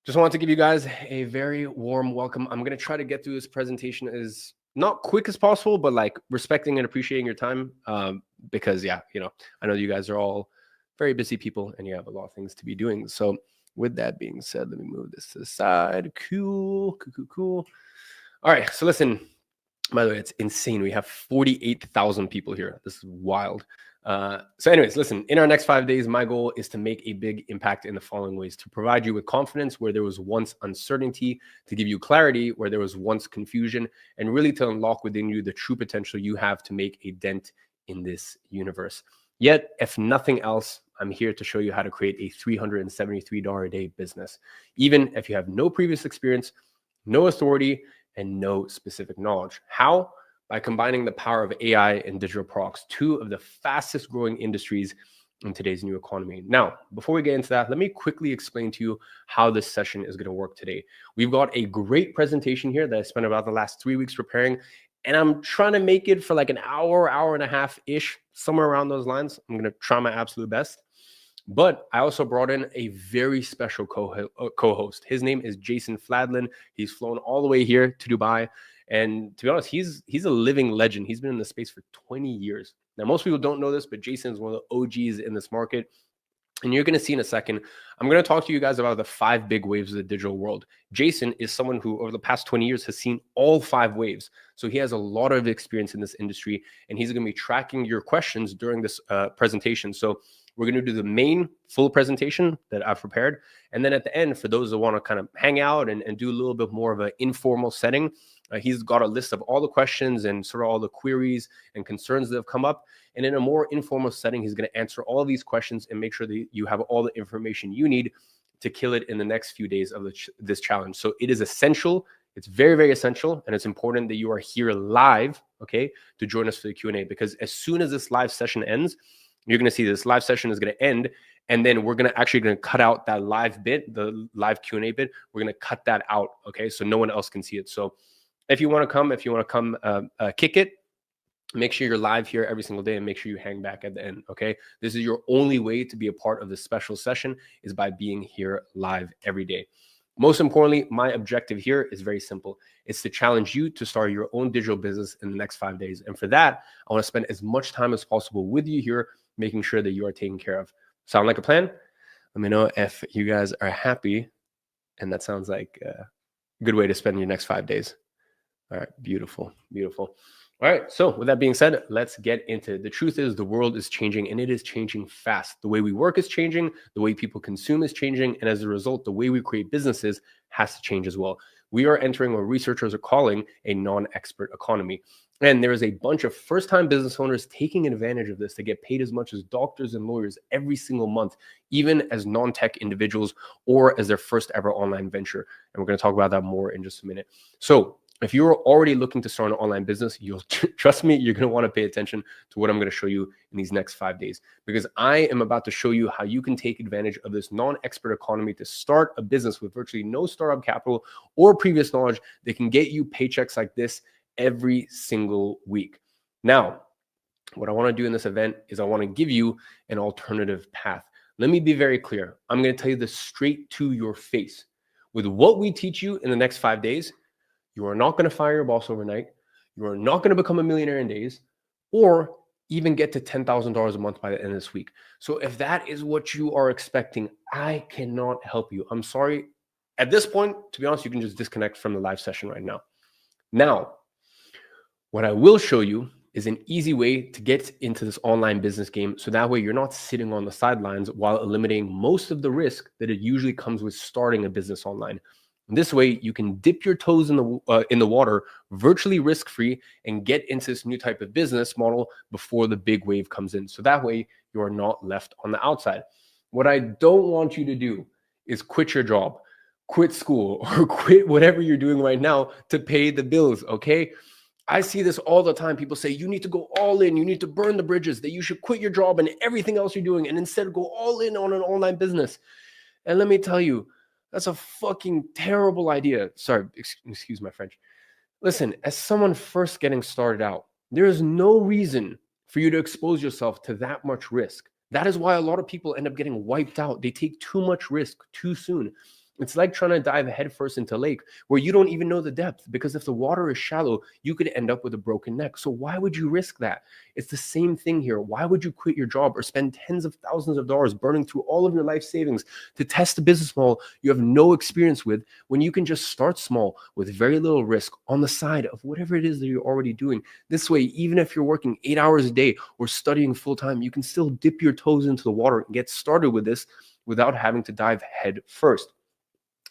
Just wanted to give you guys a very warm welcome. I'm going to try to get through this presentation as not quick as possible, but like respecting and appreciating your time. Because yeah, I know you guys are all very busy people and you have a lot of things to be doing. So with that being said, let me move this to the side. Cool. All right. So listen, by the way, it's insane. We have 48,000 people here. This is wild. So anyways, listen, in our next 5 days, my goal is to make a big impact in the following ways: to provide you with confidence where there was once uncertainty, to give you clarity where there was once confusion, and really to unlock within you the true potential you have to make a dent in this universe. Yet, if nothing else, I'm here to show you how to create a $373 a day business, even if you have no previous experience, no authority, and no specific knowledge. How? By combining the power of AI and digital products, two of the fastest growing industries in today's new economy. Now, before we get into that, let me quickly explain to you how this session is going to work today. We've got a great presentation here that I spent about the last 3 weeks preparing, and I'm trying to make it for like an hour and a half-ish, somewhere around those lines. I'm going to try my absolute best. But I also brought in a very special co-host. His name is Jason Fladlin. He's flown all the way here to Dubai. And to be honest, he's a living legend. He's been in the space for 20 years. Now, most people don't know this, but Jason is one of the OGs in this market. And you're going to see in a second, I'm going to talk to you guys about the 5 big waves of the digital world. Jason is someone who over the past 20 years has seen all 5 waves. So he has a lot of experience in this industry, and he's going to be tracking your questions during this presentation. So we're going to do the main full presentation that I've prepared. And then at the end, for those that want to kind of hang out and do a little bit more of an informal setting, he's got a list of all the questions and sort of all the queries and concerns that have come up. And in a more informal setting, he's going to answer all of these questions and make sure that you have all the information you need to kill it in the next few days of this challenge. So it is essential. It's very, very essential. And it's important that you are here live, okay, to join us for the Q&A, because as soon as this live session ends, you're going to see this live session is going to end, and then we're going to cut out that live bit, the live Q&A bit. We're going to cut that out, okay, so no one else can see it. So if you want to come kick it, make sure you're live here every single day, and make sure you hang back at the end, okay? This is your only way to be a part of this special session, is by being here live every day. Most importantly, my objective here is very simple. It's to challenge you to start your own digital business in the next 5 days. And for that, I want to spend as much time as possible with you here, making sure that you are taken care of. Sound like a plan? Let me know if you guys are happy. And that sounds like a good way to spend your next 5 days. All right, beautiful. All right, so with that being said, let's get into it. The truth is the world is changing, and it is changing fast. The way we work is changing, the way people consume is changing, and as a result, the way we create businesses has to change as well. We are entering what researchers are calling a non-expert economy. And there is a bunch of first-time business owners taking advantage of this to get paid as much as doctors and lawyers every single month, even as non-tech individuals or as their first ever online venture. And we're going to talk about that more in just a minute. So if you're already looking to start an online business, you'll trust me, you're going to want to pay attention to what I'm going to show you in these next 5 days, because I am about to show you how you can take advantage of this non-expert economy to start a business with virtually no startup capital or previous knowledge that can get you paychecks like this every single week. Now, what I want to do in this event is I want to give you an alternative path. Let me be very clear. I'm going to tell you this straight to your face. With what we teach you in the next 5 days, you are not going to fire your boss overnight. You are not going to become a millionaire in days, or even get to $10,000 a month by the end of this week. So if that is what you are expecting, I cannot help you. I'm sorry. At this point, to be honest, you can just disconnect from the live session right now. Now, what I will show you is an easy way to get into this online business game, so that way you're not sitting on the sidelines while eliminating most of the risk that it usually comes with starting a business online. This way, you can dip your toes in the water virtually risk-free and get into this new type of business model before the big wave comes in. So that way, you are not left on the outside. What I don't want you to do is quit your job, quit school, or quit whatever you're doing right now to pay the bills, okay? I see this all the time. People say, you need to go all in. You need to burn the bridges, that you should quit your job and everything else you're doing and instead go all in on an online business. And let me tell you, that's a fucking terrible idea. Sorry, excuse my French. Listen, as someone first getting started out, there is no reason for you to expose yourself to that much risk. That is why a lot of people end up getting wiped out. They take too much risk too soon. It's like trying to dive headfirst into a lake where you don't even know the depth, because if the water is shallow, you could end up with a broken neck. So why would you risk that? It's the same thing here. Why would you quit your job or spend tens of thousands of dollars burning through all of your life savings to test a business model you have no experience with, when you can just start small with very little risk on the side of whatever it is that you're already doing? This way, even if you're working 8 hours a day or studying full time, you can still dip your toes into the water and get started with this without having to dive head first.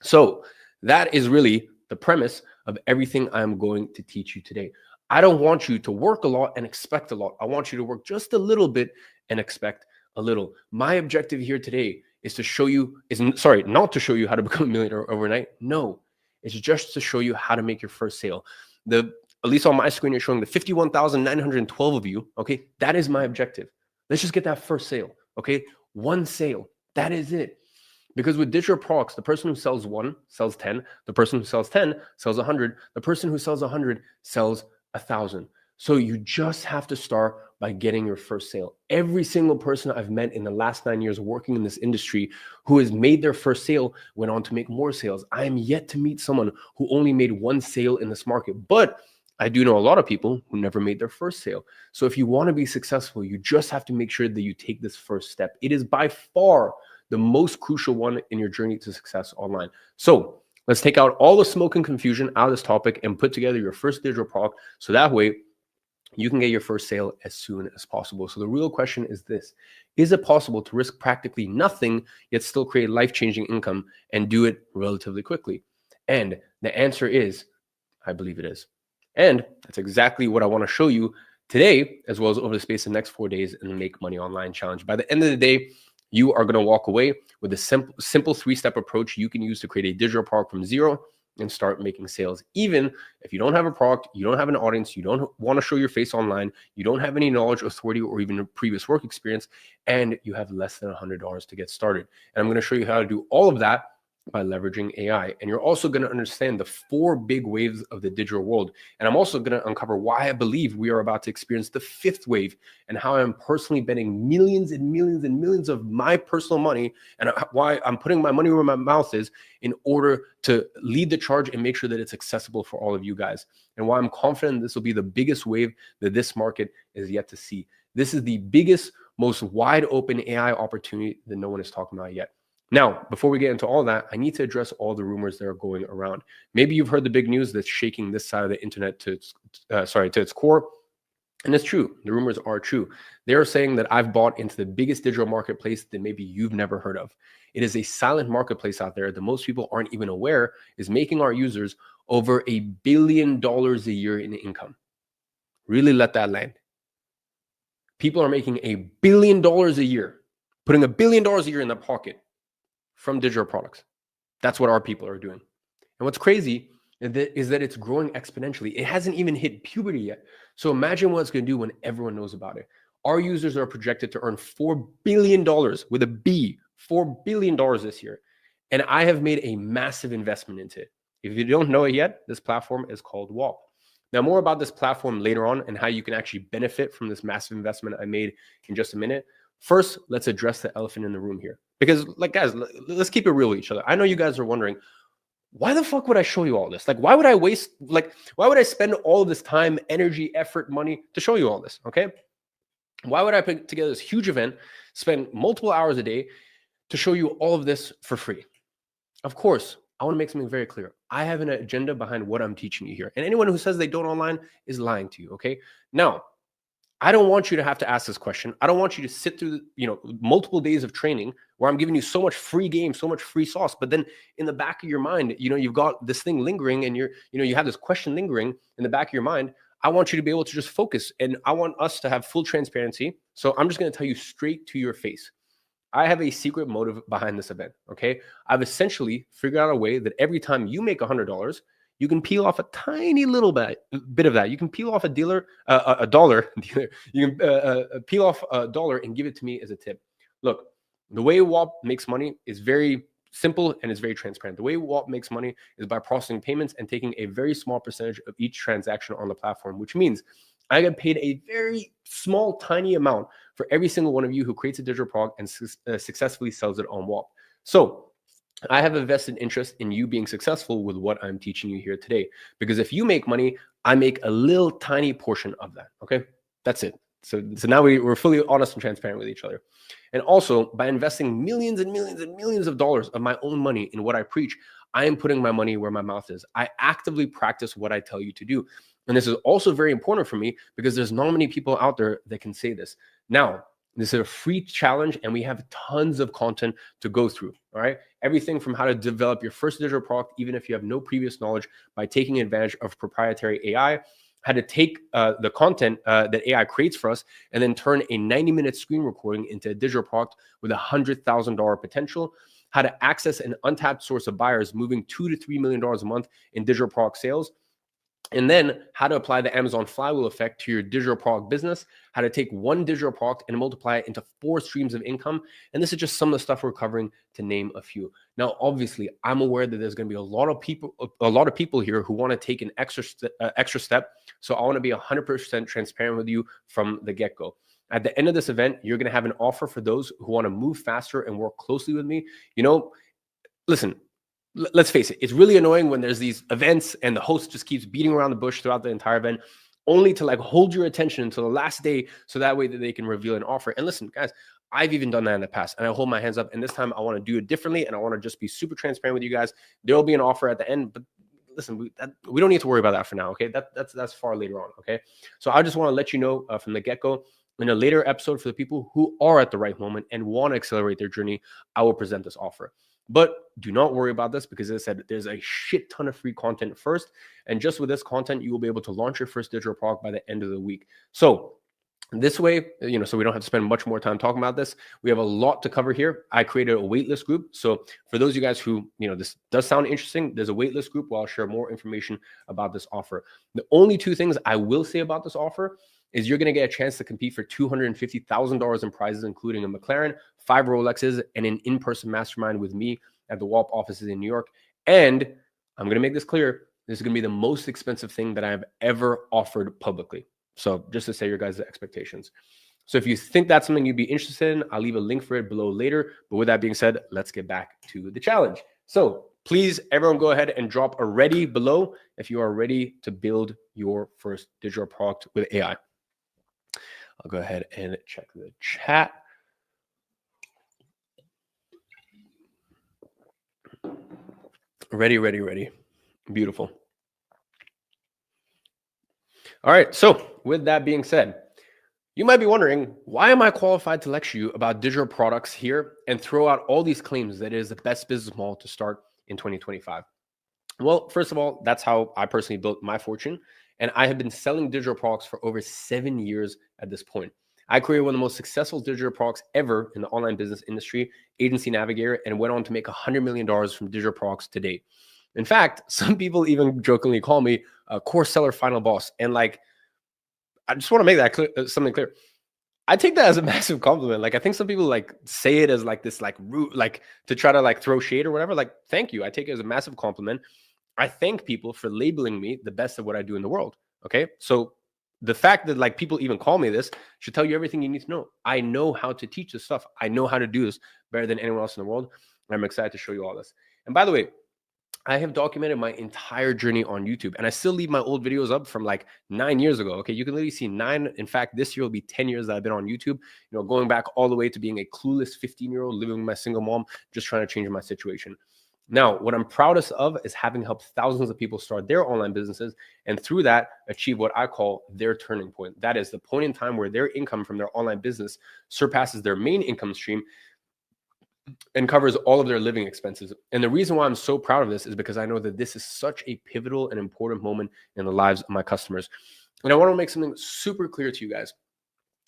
So that is really the premise of everything I'm going to teach you today. I don't want you to work a lot and expect a lot. I want you to work just a little bit and expect a little. My objective here today is to show you, not to show you how to become a millionaire overnight. No, it's just to show you how to make your first sale. At least on my screen, you're showing the 51,912 of you. Okay, that is my objective. Let's just get that first sale. Okay, one sale. That is it. Because with digital products, the person who sells 1 sells 10, the person who sells 10 sells 100, the person who sells 100 sells 1,000. So you just have to start by getting your first sale. Every single person I've met in the last 9 years working in this industry who has made their first sale went on to make more sales. I am yet to meet someone who only made 1 sale in this market, but I do know a lot of people who never made their first sale. So if you want to be successful, you just have to make sure that you take this first step. It is by far the most crucial one in your journey to success online. So let's take out all the smoke and confusion out of this topic and put together your first digital product, so that way you can get your first sale as soon as possible. So the real question is this: is it possible to risk practically nothing yet still create life-changing income and do it relatively quickly? And the answer is, I believe it is. And that's exactly what I want to show you today, as well as over the space of the next 4 days in the Make Money Online Challenge. By the end of the day, you are going to walk away with a simple 3-step approach you can use to create a digital product from zero and start making sales. Even if you don't have a product, you don't have an audience, you don't want to show your face online, you don't have any knowledge, authority, or even a previous work experience, and you have less than $100 to get started. And I'm going to show you how to do all of that by leveraging AI. And you're also going to understand the 4 big waves of the digital world. And I'm also going to uncover why I believe we are about to experience the 5th wave, and how I'm personally betting millions and millions and millions of my personal money, and why I'm putting my money where my mouth is in order to lead the charge and make sure that it's accessible for all of you guys. And why I'm confident this will be the biggest wave that this market is yet to see. This is the biggest, most wide open AI opportunity that no one is talking about yet. Now, before we get into all that, I need to address all the rumors that are going around. Maybe you've heard the big news that's shaking this side of the internet to its core. And it's true. The rumors are true. They are saying that I've bought into the biggest digital marketplace that maybe you've never heard of. It is a silent marketplace out there that most people aren't even aware is making our users over $1 billion a year in income. Really let that land. People are making $1 billion a year, putting $1 billion a year in their pocket from digital products. That's what our people are doing. And what's crazy is that it's growing exponentially. It hasn't even hit puberty yet. So imagine what it's going to do when everyone knows about it. Our users are projected to earn $4 billion with a B, $4 billion this year. And I have made a massive investment into it. If you don't know it yet, this platform is called WOP. Now, more about this platform later on and how you can actually benefit from this massive investment I made in just a minute. First, let's address the elephant in the room here. Because, guys, let's keep it real with each other. I know you guys are wondering, why the fuck would I show you all this? Why would I spend all of this time, energy, effort, money to show you all this? Okay. Why would I put together this huge event, spend multiple hours a day to show you all of this for free? Of course, I want to make something very clear. I have an agenda behind what I'm teaching you here. And anyone who says they don't online is lying to you. Okay. Now, I don't want you to have to ask this question. I don't want you to sit through, multiple days of training where I'm giving you so much free game, so much free sauce. But then in the back of your mind, you've got this thing lingering, and you have this question lingering in the back of your mind. I want you to be able to just focus, and I want us to have full transparency. So I'm just going to tell you straight to your face. I have a secret motive behind this event. Okay. I've essentially figured out a way that every time you make $100, you can peel off a tiny little bit of that. You can peel off a dollar. You can peel off $1 and give it to me as a tip. Look, the way WOP makes money is very simple and it's very transparent. The way WOP makes money is by processing payments and taking a very small percentage of each transaction on the platform, which means I get paid a very small, tiny amount for every single one of you who creates a digital product and successfully sells it on WOP. So I have a vested interest in you being successful with what I'm teaching you here today. Because if you make money, I make a little tiny portion of that. Okay. That's it. So now we're fully honest and transparent with each other. And also, by investing millions and millions and millions of dollars of my own money in what I preach, I am putting my money where my mouth is. I actively practice what I tell you to do. And this is also very important for me because there's not many people out there that can say this. Now, this is a free challenge and we have tons of content to go through. All right. Everything from how to develop your first digital product, even if you have no previous knowledge, by taking advantage of proprietary AI, how to take the content that AI creates for us and then turn a 90-minute screen recording into a digital product with $100,000 potential, how to access an untapped source of buyers moving $2 to $3 million a month in digital product sales, and then how to apply the Amazon flywheel effect to your digital product business, how to take one digital product and multiply it into 4 streams of income. And this is just some of the stuff we're covering, to name a few. Now, obviously, I'm aware that there's going to be a lot of people here who want to take an extra step. So I want to be 100% transparent with you from the get-go. At the end of this event, you're going to have an offer for those who want to move faster and work closely with me. Listen, let's face it, it's really annoying when there's these events and the host just keeps beating around the bush throughout the entire event, only to hold your attention until the last day so that way that they can reveal an offer. And listen, guys, I've even done that in the past and I hold my hands up, and this time I want to do it differently and I want to just be super transparent with you guys. There'll be an offer at the end, but listen, we don't need to worry about that for now. Okay. That's far later on. Okay. So I just want to let you know from the get-go, in a later episode, for the people who are at the right moment and want to accelerate their journey, I will present this offer. But do not worry about this because, as I said, there's a shit ton of free content first. And just with this content, you will be able to launch your first digital product by the end of the week. So this way, so we don't have to spend much more time talking about this. We have a lot to cover here. I created a waitlist group. So for those of you guys who, this does sound interesting, there's a waitlist group where I'll share more information about this offer. The only 2 things I will say about this offer is you're going to get a chance to compete for $250,000 in prizes, including a McLaren, 5 Rolexes, and an in-person mastermind with me at the WALP offices in New York. And I'm going to make this clear, this is going to be the most expensive thing that I've ever offered publicly. So just to set your guys' expectations. So if you think that's something you'd be interested in, I'll leave a link for it below later. But with that being said, let's get back to the challenge. So please, everyone, go ahead and drop a ready below if you are ready to build your first digital product with AI. I'll go ahead and check the chat. Ready. Beautiful. All right. So with that being said, you might be wondering, why am I qualified to lecture you about digital products here and throw out all these claims that it is the best business model to start in 2025? Well, first of all, that's how I personally built my fortune. And I have been selling digital products for over 7 years at this point. I created one of the most successful digital products ever in the online business industry, Agency Navigator, and went on to make $100 million from digital products to date. In fact, some people even jokingly call me a course seller final boss. And I just want to make that clear, something clear. I take that as a massive compliment. I think some people say it as this rude, to try to throw shade or whatever. Thank you. I take it as a massive compliment. I thank people for labeling me the best of what I do in the world. Okay. So the fact that people even call me this should tell you everything you need to know. I know how to teach this stuff. I know how to do this better than anyone else in the world. I'm excited to show you all this. And by the way, I have documented my entire journey on YouTube, and I still leave my old videos up from 9 years ago. Okay. You can literally see 9. In fact, this year will be 10 years that I've been on YouTube, going back all the way to being a clueless 15-year-old living with my single mom, just trying to change my situation. Now, what I'm proudest of is having helped thousands of people start their online businesses and through that achieve what I call their turning point. That is the point in time where their income from their online business surpasses their main income stream and covers all of their living expenses. And the reason why I'm so proud of this is because I know that this is such a pivotal and important moment in the lives of my customers. And I want to make something super clear to you guys.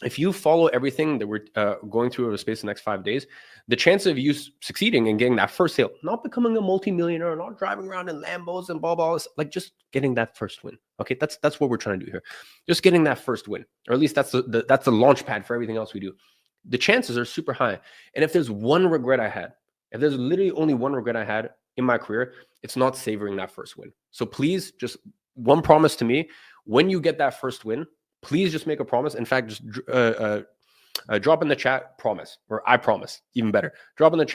If you follow everything that we're going through over the space of the next 5 days, the chance of you succeeding and getting that first sale, not becoming a multimillionaire, not driving around in Lambos and blah, blah, blah, just getting that first win. Okay, that's what we're trying to do here. Just getting that first win, or at least that's the launch pad for everything else we do. The chances are super high. And if there's one regret I had, if there's literally only one regret I had in my career, it's not savoring that first win. So please, just one promise to me: when you get that first win, please just make a promise. In fact, just drop in the chat, promise, or I promise, even better. Drop in the chat.